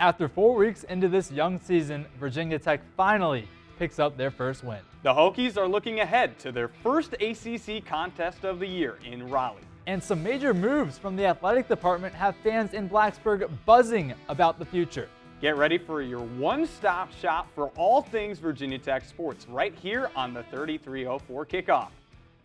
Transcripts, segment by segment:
After 4 weeks into this young season, Virginia Tech finally picks up their first win. The Hokies are looking ahead to their first ACC contest of the year in Raleigh. And some major moves from the athletic department have fans in Blacksburg buzzing about the future. Get ready for your one-stop shop for all things Virginia Tech sports right here on the 3304 Kickoff.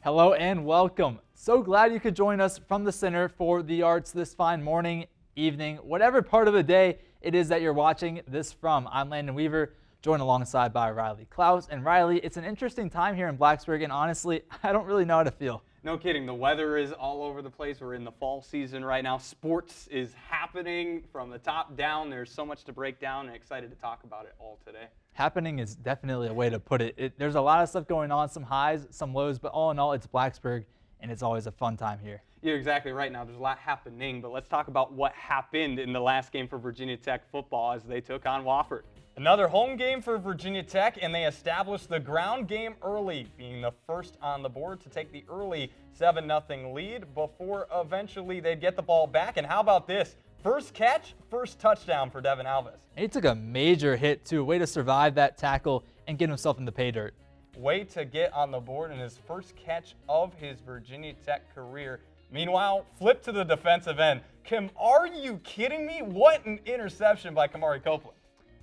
Hello and welcome. So glad you could join us from the Center for the Arts this fine morning, evening, whatever part of the day it is that you're watching this from. I'm Landon Weaver, joined alongside by Riley. Klaus and Riley, it's an interesting time here in Blacksburg, and honestly, I don't really know how to feel. No kidding. The weather is all over the place. We're in the fall season right now. Sports is happening from the top down. There's so much to break down, and excited to talk about it all today. Happening is definitely a way to put it. There's a lot of stuff going on, some highs, some lows, but all in all, it's Blacksburg, and it's always a fun time here. You're exactly right. Now, there's a lot happening, but let's talk about what happened in the last game for Virginia Tech football as they took on Wofford. Another home game for Virginia Tech, and they established the ground game early, being the first on the board to take the early 7-0 lead before eventually they'd get the ball back. And how about this? First catch, first touchdown for Devin Alves. He took a major hit, too. Way to survive that tackle and get himself in the pay dirt. Way to get on the board in his first catch of his Virginia Tech career. Meanwhile, flip to the defensive end. Kim, are you kidding me? What an interception by Kamari Copeland.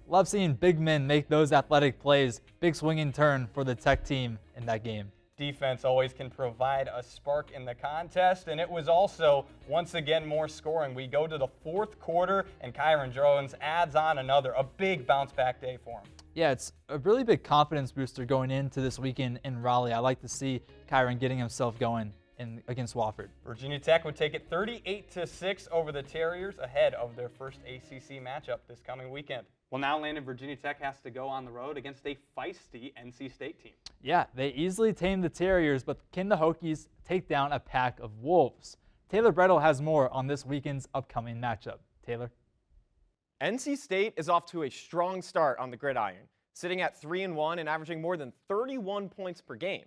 Love seeing big men make those athletic plays. Big swinging turn for the Tech team in that game. Defense always can provide a spark in the contest, and it was also, once again, more scoring. We go to the fourth quarter, and Kyron Jones adds on another, a big bounce-back day for him. Yeah, it's a really big confidence booster going into this weekend in Raleigh. I like to see Kyron getting himself going against Wofford. Virginia Tech would take it 38-6 over the Terriers ahead of their first ACC matchup this coming weekend. Well, now Landon, Virginia Tech has to go on the road against a feisty NC State team. Yeah, they easily tamed the Terriers, but can the Hokies take down a pack of wolves? Taylor Brettel has more on this weekend's upcoming matchup. Taylor? NC State is off to a strong start on the gridiron, sitting at 3-1 and averaging more than 31 points per game.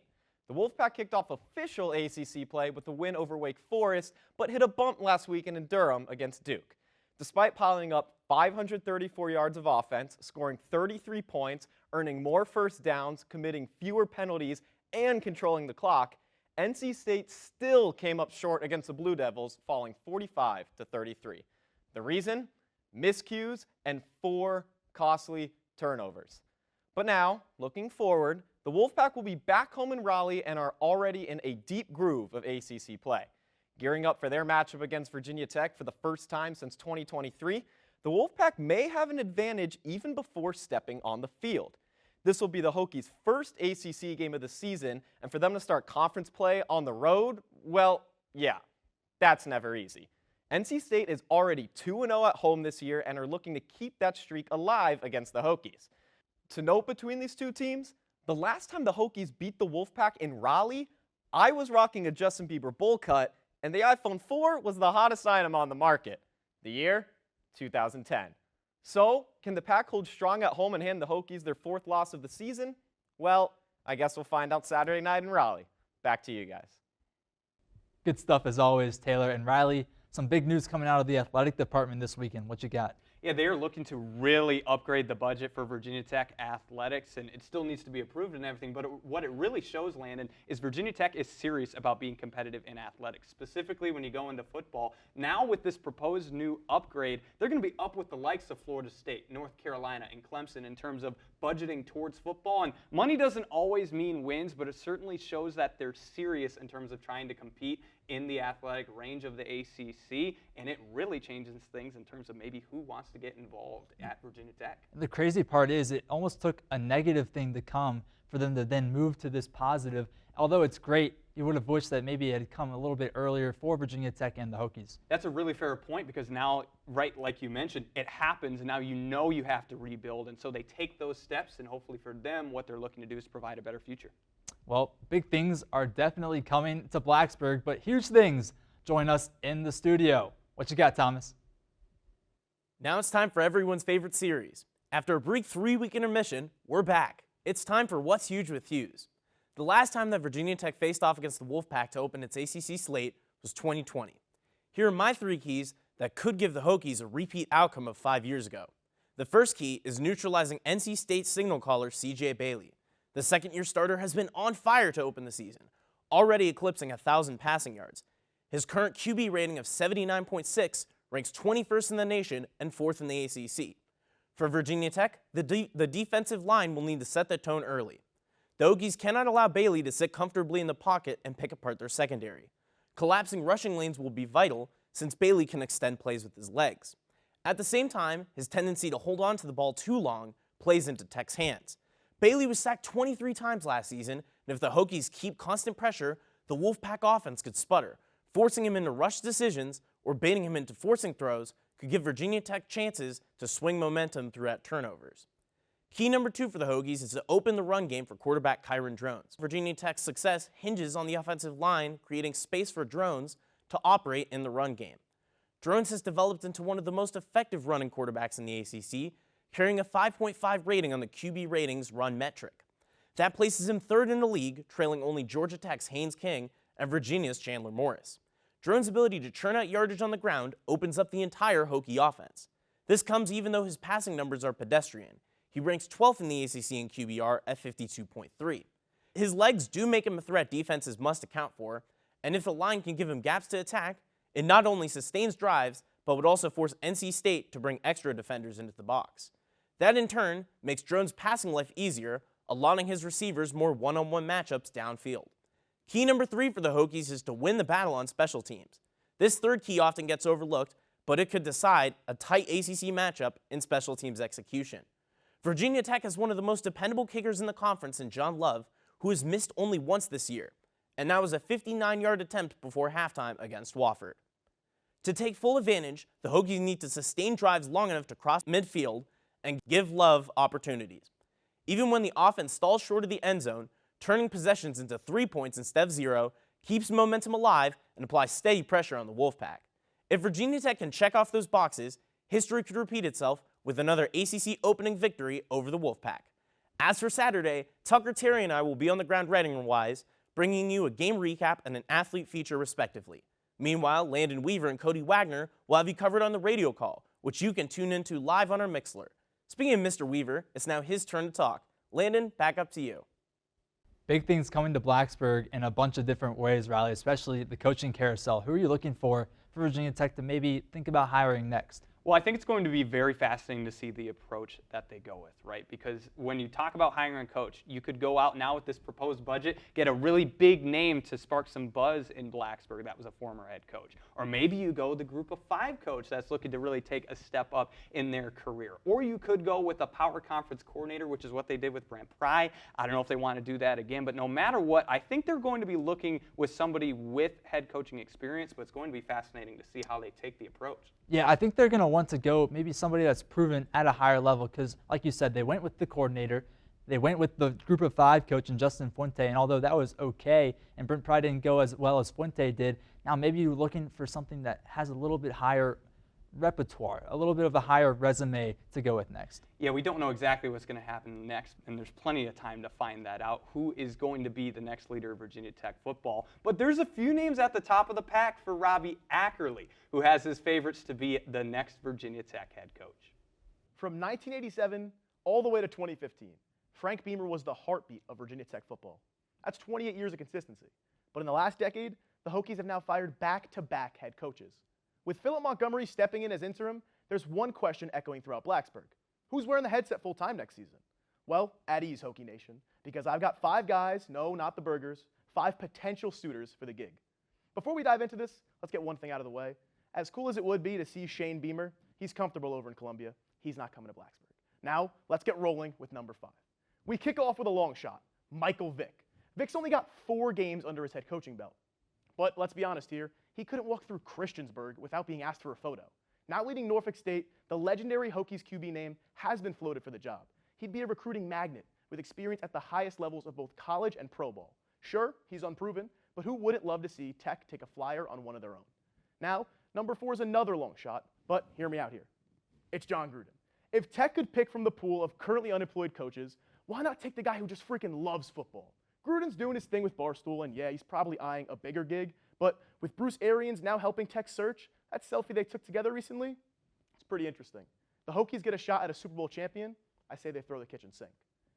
The Wolfpack kicked off official ACC play with a win over Wake Forest, but hit a bump last weekend in Durham against Duke. Despite piling up 534 yards of offense, scoring 33 points, earning more first downs, committing fewer penalties, and controlling the clock, NC State still came up short against the Blue Devils, falling 45-33. The reason? Miscues and 4 costly turnovers. But now, looking forward, the Wolfpack will be back home in Raleigh and are already in a deep groove of ACC play. Gearing up for their matchup against Virginia Tech for the first time since 2023, the Wolfpack may have an advantage even before stepping on the field. This will be the Hokies' first ACC game of the season, and for them to start conference play on the road, well, yeah, that's never easy. NC State is already 2-0 at home this year and are looking to keep that streak alive against the Hokies. To note between these two teams, the last time the Hokies beat the Wolfpack in Raleigh, I was rocking a Justin Bieber bowl cut, and the iPhone 4 was the hottest item on the market. The year? 2010. So, can the Pack hold strong at home and hand the Hokies their 4th loss of the season? Well, I guess we'll find out Saturday night in Raleigh. Back to you guys. Good stuff as always, Taylor and Riley. Some big news coming out of the athletic department this weekend. What you got? Yeah, they are looking to really upgrade the budget for Virginia Tech athletics, and it still needs to be approved and everything, but what it really shows, Landon, is Virginia Tech is serious about being competitive in athletics, specifically when you go into football. Now with this proposed new upgrade, they're going to be up with the likes of Florida State, North Carolina, and Clemson in terms of budgeting towards football, and money doesn't always mean wins, but it certainly shows that they're serious in terms of trying to compete in the athletic range of the ACC, and it really changes things in terms of maybe who wants to get involved at Virginia Tech. The crazy part is it almost took a negative thing to come for them to then move to this positive. Although it's great, you would have wished that maybe it had come a little bit earlier for Virginia Tech and the Hokies. That's a really fair point because now, right, like you mentioned, it happens, and now you know you have to rebuild, and so they take those steps, and hopefully for them, what they're looking to do is provide a better future. Well, big things are definitely coming to Blacksburg, but huge things join us in the studio. What you got, Thomas? Now it's time for everyone's favorite series. After a brief 3-week intermission, we're back. It's time for What's Huge with Hughes. The last time that Virginia Tech faced off against the Wolfpack to open its ACC slate was 2020. Here are my 3 keys that could give the Hokies a repeat outcome of 5 years ago. The first key is neutralizing NC State signal caller C.J. Bailey. The second-year starter has been on fire to open the season, already eclipsing 1,000 passing yards. His current QB rating of 79.6 ranks 21st in the nation and 4th in the ACC. For Virginia Tech, the defensive line will need to set the tone early. The Hokies cannot allow Bailey to sit comfortably in the pocket and pick apart their secondary. Collapsing rushing lanes will be vital since Bailey can extend plays with his legs. At the same time, his tendency to hold on to the ball too long plays into Tech's hands. Bailey was sacked 23 times last season, and if the Hokies keep constant pressure, the Wolfpack offense could sputter. Forcing him into rush decisions or baiting him into forcing throws could give Virginia Tech chances to swing momentum throughout turnovers. Key number 2 for the Hokies is to open the run game for quarterback Kyron Drones. Virginia Tech's success hinges on the offensive line creating space for Drones to operate in the run game. Drones has developed into one of the most effective running quarterbacks in the ACC, carrying a 5.5 rating on the QB ratings run metric. That places him 3rd in the league, trailing only Georgia Tech's Haynes King and Virginia's Chandler Morris. Drones' ability to churn out yardage on the ground opens up the entire Hokie offense. This comes even though his passing numbers are pedestrian. He ranks 12th in the ACC in QBR at 52.3. His legs do make him a threat defenses must account for, and if the line can give him gaps to attack, it not only sustains drives, but would also force NC State to bring extra defenders into the box. That in turn makes Drones' passing life easier, allowing his receivers more one-on-one matchups downfield. Key number 3 for the Hokies is to win the battle on special teams. This third key often gets overlooked, but it could decide a tight ACC matchup in special teams execution. Virginia Tech has one of the most dependable kickers in the conference in John Love, who has missed only once this year, and that was a 59-yard attempt before halftime against Wofford. To take full advantage, the Hokies need to sustain drives long enough to cross midfield and give Love opportunities. Even when the offense stalls short of the end zone, turning possessions into 3 points instead of 0 keeps momentum alive and applies steady pressure on the Wolfpack. If Virginia Tech can check off those boxes, history could repeat itself with another ACC opening victory over the Wolfpack. As for Saturday, Tucker Terry and I will be on the ground writing-wise, bringing you a game recap and an athlete feature respectively. Meanwhile, Landon Weaver and Cody Wagner will have you covered on the radio call, which you can tune into live on our Mixler. Speaking of Mr. Weaver, it's now his turn to talk. Landon, back up to you. Big things coming to Blacksburg in a bunch of different ways, Riley, especially the coaching carousel. Who are you looking for Virginia Tech to maybe think about hiring next? Well, I think it's going to be very fascinating to see the approach that they go with, right? Because when you talk about hiring a coach, you could go out now with this proposed budget, get a really big name to spark some buzz in Blacksburg that was a former head coach. Or maybe you go the group of 5 coach that's looking to really take a step up in their career. Or you could go with a power conference coordinator, which is what they did with Brant Pry. I don't know if they want to do that again, but no matter what, I think they're going to be looking with somebody with head coaching experience, but it's going to be fascinating to see how they take the approach. Yeah, I think they're going to want to go maybe somebody that's proven at a higher level because, like you said, they went with the coordinator. They went with the group of 5 coach and Justin Fuente, and although that was okay and Brent Pry didn't go as well as Fuente did, now maybe you're looking for something that has a little bit higher repertoire, a little bit of a higher resume to go with next. Yeah, we don't know exactly what's going to happen next, and there's plenty of time to find that out, who is going to be the next leader of Virginia Tech football. But there's a few names at the top of the pack for Robbie Ackerley, who has his favorites to be the next Virginia Tech head coach. From 1987 all the way to 2015, Frank Beamer was the heartbeat of Virginia Tech football. That's 28 years of consistency. But in the last decade, the Hokies have now fired back-to-back head coaches. With Philip Montgomery stepping in as interim, there's one question echoing throughout Blacksburg. Who's wearing the headset full-time next season? Well, at ease, Hokie Nation, because I've got 5 guys, no, not the burgers, 5 potential suitors for the gig. Before we dive into this, let's get one thing out of the way. As cool as it would be to see Shane Beamer, he's comfortable over in Columbia. He's not coming to Blacksburg. Now, let's get rolling with number 5. We kick off with a long shot, Michael Vick. Vick's only got 4 games under his head coaching belt. But let's be honest here, he couldn't walk through Christiansburg without being asked for a photo. Now leading Norfolk State, the legendary Hokies QB name has been floated for the job. He'd be a recruiting magnet with experience at the highest levels of both college and pro ball. Sure, he's unproven, but who wouldn't love to see Tech take a flyer on one of their own? Now, number 4 is another long shot, but hear me out here. It's John Gruden. If Tech could pick from the pool of currently unemployed coaches, why not take the guy who just freaking loves football? Gruden's doing his thing with Barstool, and yeah, he's probably eyeing a bigger gig, but with Bruce Arians now helping Tech search, that selfie they took together recently, it's pretty interesting. The Hokies get a shot at a Super Bowl champion. I say they throw the kitchen sink.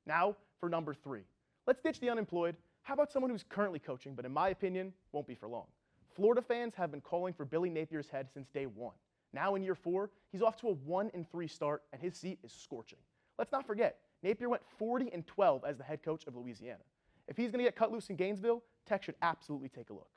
Now for number 3. Let's ditch the unemployed. How about someone who's currently coaching, but in my opinion, won't be for long? Florida fans have been calling for Billy Napier's head since day 1. Now in year 4, he's off to a 1-3 start, and his seat is scorching. Let's not forget, Napier went 40-12 as the head coach of Louisiana. If he's going to get cut loose in Gainesville, Tech should absolutely take a look.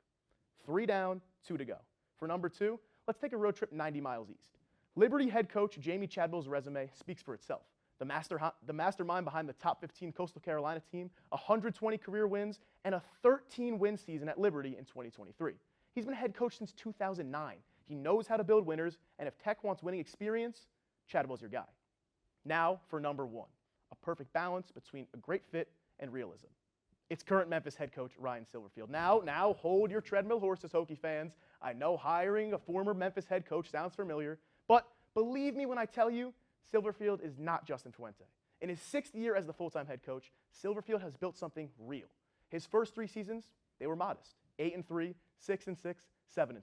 3 down, 2 to go. For number 2, let's take a road trip 90 miles east. Liberty head coach Jamie Chadwell's resume speaks for itself. The mastermind behind the top 15 Coastal Carolina team, 120 career wins, and a 13-win season at Liberty in 2023. He's been head coach since 2009. He knows how to build winners, and if Tech wants winning experience, Chadwell's your guy. Now for number 1, a perfect balance between a great fit and realism. It's current Memphis head coach Ryan Silverfield. Now hold your treadmill horses, Hokie fans. I know hiring a former Memphis head coach sounds familiar, but believe me when I tell you, Silverfield is not Justin Fuente. In his 6th year as the full-time head coach, Silverfield has built something real. His first 3 seasons, they were modest. 8-3, 6-6, 7-6.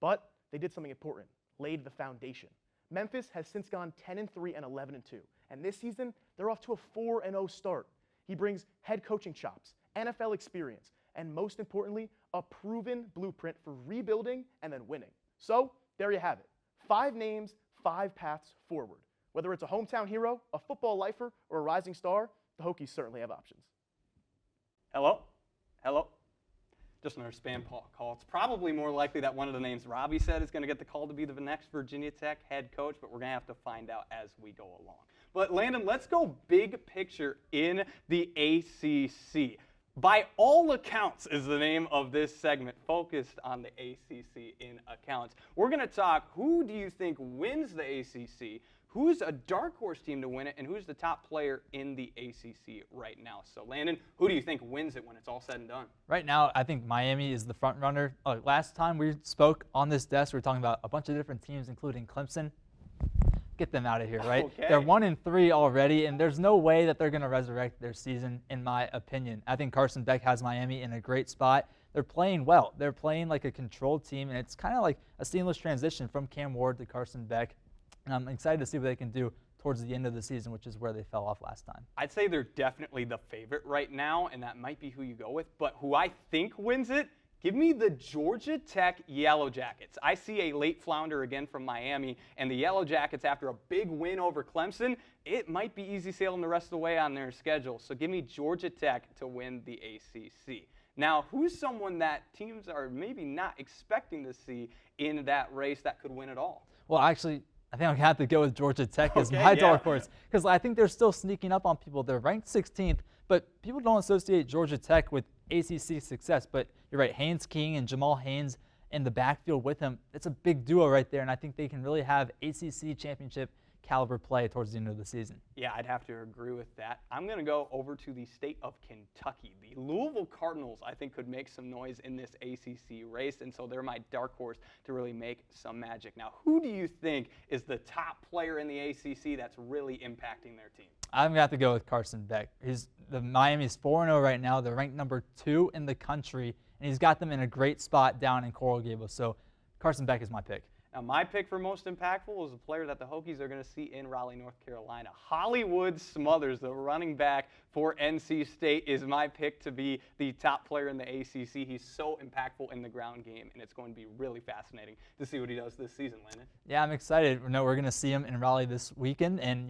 But they did something important, laid the foundation. Memphis has since gone 10-3 and 11-2. And this season, they're off to a 4-0 start. He brings head coaching chops, NFL experience, and most importantly, a proven blueprint for rebuilding and then winning. So there you have it. 5 names, 5 paths forward. Whether it's a hometown hero, a football lifer, or a rising star, the Hokies certainly have options. Hello? Hello? Just another spam call. It's probably more likely that one of the names Robbie said is going to get the call to be the next Virginia Tech head coach, but we're going to have to find out as we go along. But Landon, let's go big picture in the ACC. By all accounts is the name of this segment, focused on the ACC in accounts. We're going to talk, who do you think wins the ACC? Who's a dark horse team to win it, and who's the top player in the ACC right now? So, Landon, who do you think wins it when it's all said and done? Right now, I think Miami is the front runner. Last time we spoke on this desk, we were talking about a bunch of different teams, including Clemson. Get them out of here, right? Okay. They're 1-3 already, and there's no way that they're going to resurrect their season, in my opinion. I think Carson Beck has Miami in a great spot. They're playing well. They're playing like a controlled team, and it's kind of like a seamless transition from Cam Ward to Carson Beck. And I'm excited to see what they can do towards the end of the season, which is where they fell off last time. I'd say they're definitely the favorite right now, and that might be who you go with. But who I think wins it, give me the Georgia Tech Yellow Jackets. I see a late flounder again from Miami, and the Yellow Jackets, after a big win over Clemson, it might be easy sailing the rest of the way on their schedule. So give me Georgia Tech to win the ACC. Now, who's someone that teams are maybe not expecting to see in that race that could win it all? Well, actually, I think I'm going to have to go with Georgia Tech as my dark horse, because I think they're still sneaking up on people. They're ranked 16th, but people don't associate Georgia Tech with ACC success. But you're right, Haynes King and Jamal Haynes in the backfield with him. It's a big duo right there, and I think they can really have ACC championship caliber play towards the end of the season. Yeah, I'd have to agree with that. I'm going to go over to the state of Kentucky. The Louisville Cardinals, I think, could make some noise in this ACC race, and so they're my dark horse to really make some magic. Now, who do you think is the top player in the ACC that's really impacting their team? I'm going to have to go with Carson Beck. Miami's 4-0 right now. They're ranked number 2 in the country, and he's got them in a great spot down in Coral Gables. So Carson Beck is my pick. Now, my pick for most impactful is a player that the Hokies are going to see in Raleigh, North Carolina. Hollywood Smothers, the running back for NC State, is my pick to be the top player in the ACC. He's so impactful in the ground game, and it's going to be really fascinating to see what he does this season, Landon. Yeah, I'm excited. We're going to see him in Raleigh this weekend, and,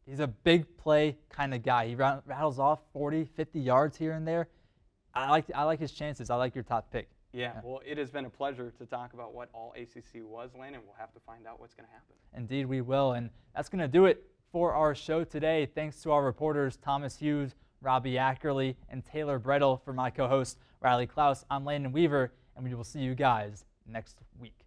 he's a big play kind of guy. He rattles off 40, 50 yards here and there. I like his chances. I like your top pick. Yeah, well, it has been a pleasure to talk about what all ACC was, Landon. We'll have to find out what's going to happen. Indeed, we will. And that's going to do it for our show today. Thanks to our reporters, Thomas Hughes, Robbie Ackerley, and Taylor Brettel. For my co-host, Riley Klaus, I'm Landon Weaver, and we will see you guys next week.